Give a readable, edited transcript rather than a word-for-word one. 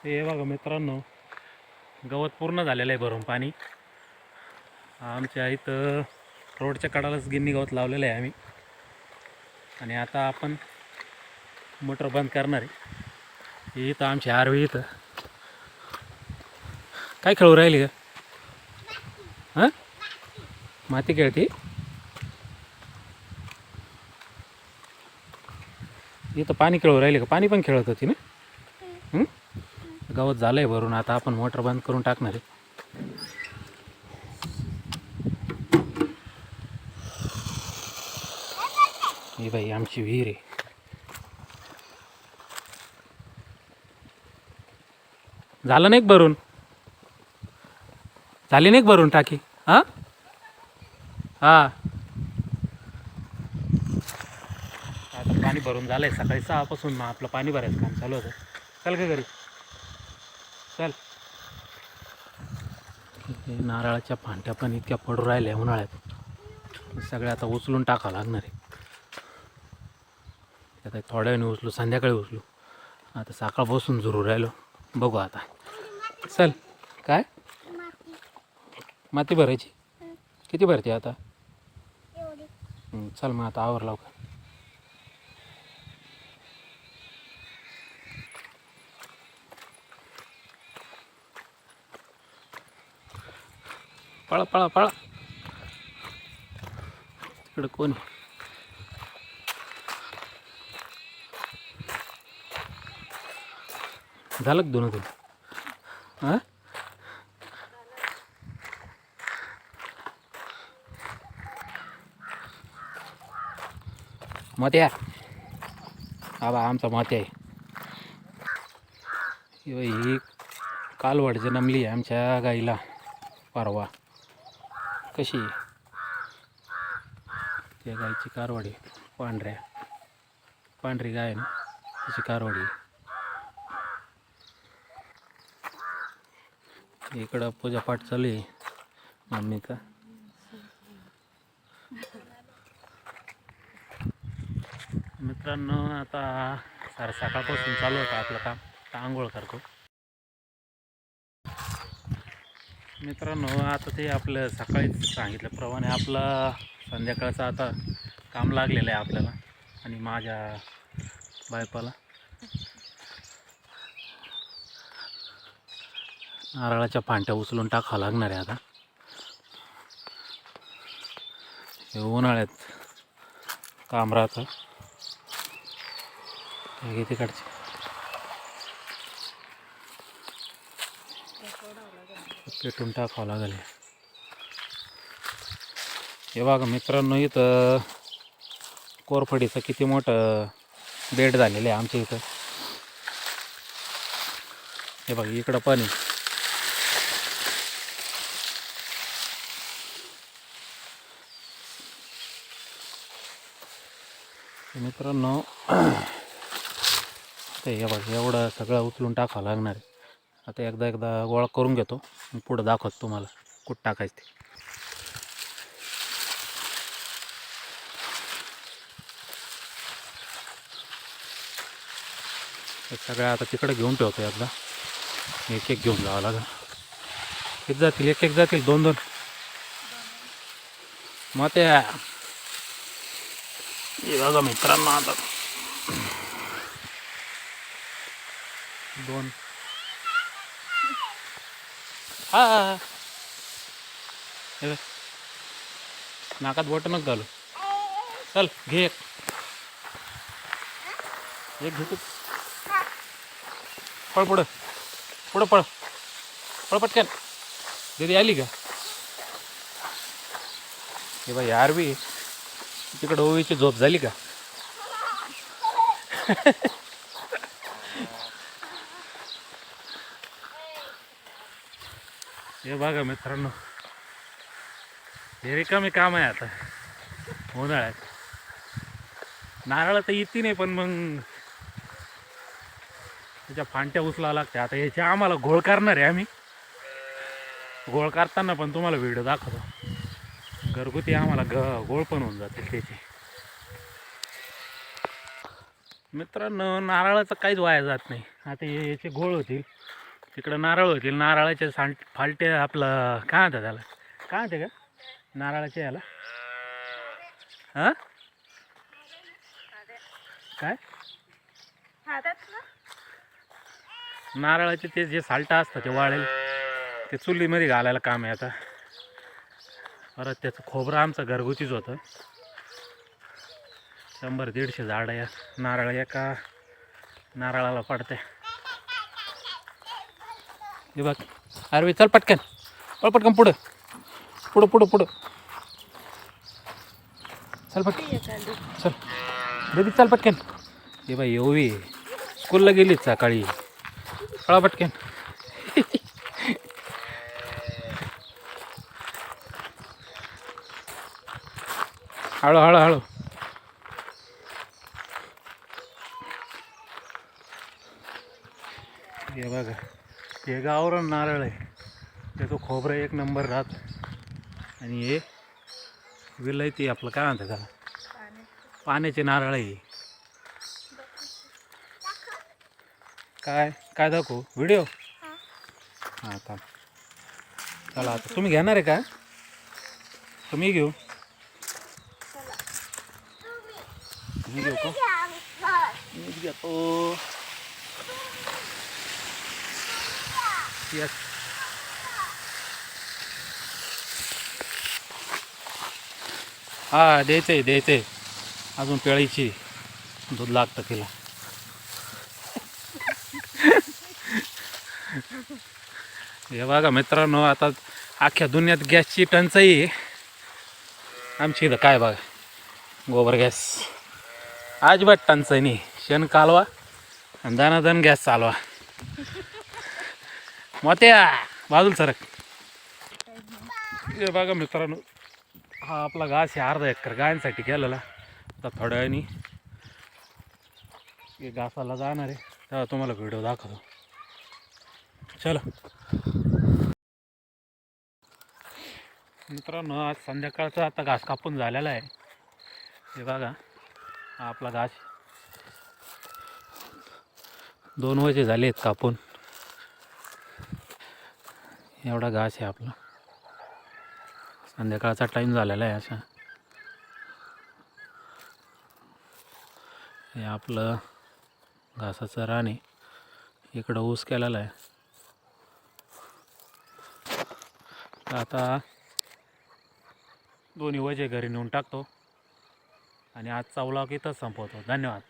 हे बघा मित्रांनो, गवत पूर्ण झालेलं आहे भरून पाणी. आमच्या इथं रोडच्या कडालाच गिन्नी गवत लावलेलं आहे आम्ही. आणि आता आपण मोटर बंद करणार आहे. इथं आमची आरवी इथं काय खेळू राहिली का? हां, माती खेळते. इथं पाणी खेळू राहिले का? पाणी पण खेळत होती ना. गवत झालंय भरून, आता आपण मोटर बंद करून टाकणार आहे. ही बाई आमची विहीर आहे. झालं नाही भरून? झाली नाही भरून टाकी? हां हां, आता पाणी भरून झालं आहे. सकाळी 6 पासून मग आपलं पाणी भरायचं काम चालू होतं. चल का घरी चल. हे नारळाच्या फांट्या पण इतक्या पडू राहिल्या उन्हाळ्यात, सगळ्या आता उचलून टाकावं लागणार आहे. आता थोड्या वेळाने उचलू, संध्याकाळी उचलू. आता सकाळपासून झुरू राहिलो, बघू आता. चल. काय माती भरायची? किती भरते आता? चल मग आता आवर लवकर. पळा पळा पळा, तिकडं कोण? झालं का दोन? हां, मोत्या. हा बा आमचा मोत्या आहे. ही कालवड जन्मली आहे आमच्या गाईला परवा. कशी त्या गाईची कारवाडी, पांढरी गाय ना, त्याची कारवाडी. इकडं पूजापाठ चालू आहे मम्मीचा. मित्रांनो, आता सकाळपासून चालू होतं आपलं काम. आता आंघोळ करतो. मित्रांनो, आता ते आपलं सकाळीच सांगितल्याप्रमाणे आपलं संध्याकाळचं आता काम लागलेलं आहे आपल्याला आणि माझ्या बायपाला. नारळाच्या फांट्या उचलून टाकावं लागणार आहे आता. हे उन्हाळ्यात काम राहतं. हे तिकडचे पेटून टाकावं लागेल. हे बघा मित्रांनो, इथं कोरफडीचं किती मोठं बेड झालेलं आहे आमच्या इथं. हे बघा इकडं पाणी. मित्रांनो, ते हे बघा एवढं सगळं उचलून टाकावं लागणार आहे. आता एकदा गोळा करून घेतो, पुढं दाखवतो तुम्हाला कुठं टाकायचं ते. सगळ्या आता तिकडे घेऊन ठेवतो. एकदा एक एक घेऊन जावं लागेल. किती जातील? एक एक जातील, दोन दोन. मग ते बघा मित्रांनो, आता दोन. हा, नाकात बोट नक घालू. चल घे एक घेतो. पळ पुढं पुढं पळ पळ पटकन. दीदी आली का? हे बाई आरवी तिकडं ओवीची झोप झाली का? हे बघा मित्रांनो, हे रिकामी काम आहे आता उन्हाळ्यात. नारळ तर येते नाही, पण मग त्याच्या फांट्या उचलावं लागते. आता ह्याच्या आम्हाला घोळ करणार आहे आम्ही. घोळ करताना पण तुम्हाला व्हिडिओ दाखवतो. घरगुती आम्हाला घोळ पण होऊन जातील त्याचे. मित्रांनो, नारळाचं काहीच वाया जात नाही. आता याचे घोळ होतील, तिकडं नारळ होतील. नारळाचे फालटे आपलं काय म्हणतात त्याला, काय म्हणते का नारळाच्या याला, हां काय नारळाचे ते जे साल्ट असतं ते वाळेल, ते चुलीमध्ये घालायला काम आहे. आता परत त्याचं खोबरं आमचं घरगुतीच होतं. 100-150 झाडं या नारळ एका नारळाला पडते. हे बघ अरे चल पटकन, पटकन पुढं पुढं पुढं पुढं चल पटकन, चल बेबी चल पटकन. हे बाई ओवी स्कूलला गेलीच सकाळी, पळा पटकन. हळू हळू हळू. हे बघा हे गावरान नारळ आहे, त्याचं खोबरं एक नंबर राहत. आणि हे विलायती आपलं काय म्हणतात त्याला, पाण्याचे नारळ आहे. काय काय दाखवू व्हिडिओ, हां थांब. चला आता तुम्ही घेणार आहे का, तुम्ही घेऊ, मी घेऊ का, मीच घेतो. यस हा द्यायचं अजून पेळीची दूध लागतं तिला. हे बघा मित्रांनो, आता अख्ख्या दुनियात गॅसची टंचाई आहे. आमची इथं काय बघा गोबर गॅस, अजिबात टंचाई नाही. शेण कालवा आणि दनादन गॅस चालवा. मोत्या बाजूला सरक. हे बघा मित्रांनो, हा आपला घास आहे 1/2 एकर गायांसाठी केलेला. आता थोड्या वेळाने हे घासाला जाणार आहे, तेव्हा तुम्हाला व्हिडिओ दाखवतो. चला मित्रांनो, आज संध्याकाळचा आता घास कापून झालेला आहे. हे बघा हा आपला घास 2 वजे झाले आहेत कापून. एवढा घास आहे आपला. संध्याकाळचा टाईम झालेला आहे असा. हे आपलं घासाचं रान आहे, इकडं ऊस केलेला आहे. आता दोन्ही वजे घरी नेऊन टाकतो आणि आजचा व्लॉग इथंच संपवतो. धन्यवाद.